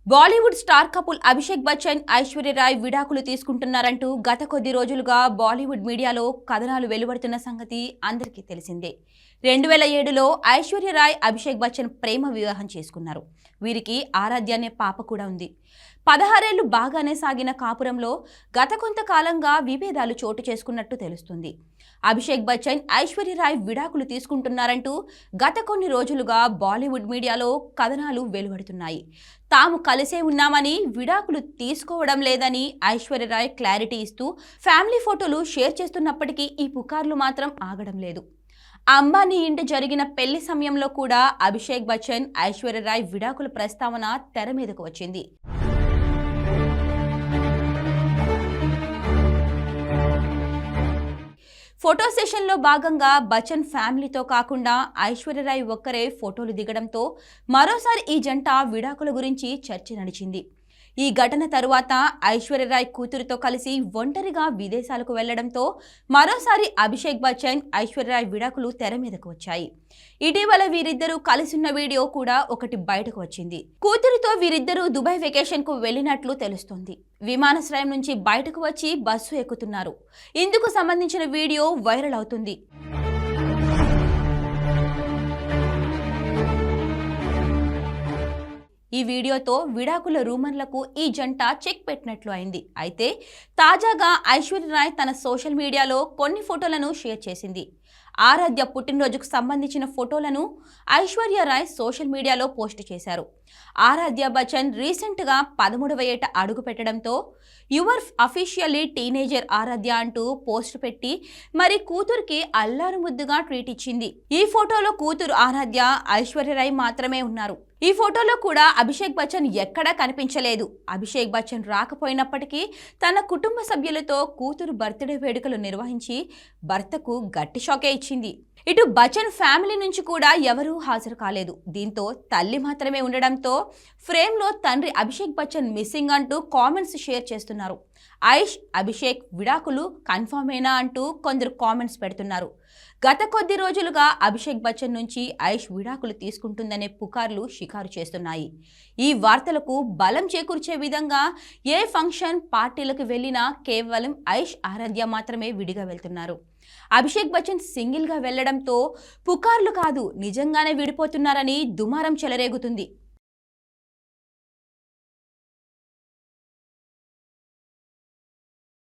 Bollywood star couple Abhishek Bachchan, Aishwarya Roy విడాకులు తీసుకుంటున్నారంటూ గత కొద్ది రోజులుగా బాలీవుడ్ మీడియాలో కథనాలు వెలువడుతున్న సంగతి అందరికీ తెలిసిందే. 2007లో ఐశ్వర్య రాయ్, అభిషేక్ బచ్చన్ ప్రేమ వివాహం చేసుకున్నారు. వీరికి ఆరాధ్య అనే పాప కూడా ఉంది. 16 ఏళ్లు బాగానే సాగిన కాపురంలో గత కొంతకాలంగా విభేదాలు చోటు చేసుకున్నట్టు తెలుస్తుంది. అభిషేక్ బచ్చన్, ఐశ్వర్య రాయ్ విడాకులు తీసుకుంటున్నారంటూ గత కొన్ని రోజులుగా బాలీవుడ్ మీడియాలో కథనాలు వెలువడుతున్నాయి. తాము కలిసే ఉన్నామని, విడాకులు తీసుకోవడం లేదని ఐశ్వర్య రాయ్ క్లారిటీ ఇస్తూ ఫ్యామిలీ ఫోటోలు షేర్ చేస్తున్నప్పటికీ ఈ పుకార్లు మాత్రం ఆగడం లేదు. అంబానీ ఇంటి జరిగిన పెళ్లి సమయంలో కూడా అభిషేక్ బచ్చన్, ఐశ్వర్య రాయ్ విడాకుల ప్రస్తావన తెర మీదకు వచ్చింది. ఫోటో సెషన్లో భాగంగా బచ్చన్ ఫ్యామిలీతో కాకుండా ఐశ్వర్య రాయ్ ఒక్కరే ఫోటోలు దిగడంతో మరోసారి ఈ జంట విడాకుల గురించి చర్చ నడిచింది. ఈ ఘటన తరువాత ఐశ్వర్య రాయ్ కూతురుతో కలిసి ఒంటరిగా విదేశాలకు వెళ్లడంతో మరోసారి అభిషేక్ బచ్చన్, ఐశ్వర్య రాయ్ విడాకులు తెర మీదకు వచ్చాయి. ఇటీవల వీరిద్దరూ కలిసిన్న వీడియో కూడా ఒకటి బయటకు వచ్చింది. కూతురుతో వీరిద్దరూ దుబాయ్ వెకేషన్ కు వెళ్లినట్లు తెలుస్తోంది. విమానాశ్రయం నుంచి బయటకు వచ్చి బస్సు ఎక్కుతున్నారు. ఇందుకు సంబంధించిన వీడియో వైరల్ అవుతుంది. ఈ వీడియోతో విడాకుల రూమర్లకు ఈ జంట చెక్ పెట్టినట్లు అయింది. అయితే తాజాగా ఐశ్వర్య రాయ్ తన సోషల్ మీడియాలో కొన్ని ఫోటోలను షేర్ చేసింది. ఆరాధ్య పుట్టినరోజుకు సంబంధించిన ఫోటోలను ఐశ్వర్య రాయ్ సోషల్ మీడియాలో పోస్ట్ చేశారు. ఆరాధ్య బచ్చన్ రీసెంట్గా 13వ ఏట అడుగు పెట్టడంతో యువర్ అఫీషియల్లీ టీనేజర్ ఆరాధ్య అంటూ పోస్ట్ పెట్టి మరి కూతురికి అల్లారు ముద్దుగా ట్వీట్ ఇచ్చింది. ఈ ఫోటోలో కూతురు ఆరాధ్య, ఐశ్వర్య రాయ్ మాత్రమే ఉన్నారు. ఈ ఫోటోలో కూడా అభిషేక్ బచ్చన్ ఎక్కడా కనిపించలేదు. అభిషేక్ బచ్చన్ రాకపోయినప్పటికీ తన కుటుంబ సభ్యులతో కూతురు బర్త్డే వేడుకలు నిర్వహించి భర్తకు గట్టి షాకే ఇచ్చింది. ఇటు బచ్చన్ ఫ్యామిలీ నుంచి కూడా ఎవరూ హాజరు కాలేదు. దీంతో తల్లి మాత్రమే ఉండడంతో ఫ్రేమ్లో తండ్రి అభిషేక్ బచ్చన్ మిస్సింగ్ అంటూ కామెంట్స్ షేర్ చేస్తున్నారు. అభిషేక్ విడాకులు కన్ఫర్మేనా అంటూ కొందరు కామెంట్స్ పెడుతున్నారు. గత కొద్ది రోజులుగా అభిషేక్ బచ్చన్ నుంచి ఐష్ విడాకులు తీసుకుంటుందనే పుకార్లు షికారు చేస్తున్నాయి. ఈ వార్తలకు బలం చేకూర్చే విధంగా ఏ ఫంక్షన్, పార్టీలకు వెళ్ళినా కేవలం ఐష్, ఆరాధ్య మాత్రమే విడిగా వెళ్తున్నారు. అభిషేక్ బచ్చన్ సింగిల్గా వెళ్లడంతో పుకార్లు కాదు, నిజంగానే విడిపోతున్నారని దుమారం చెలరేగుతుంది.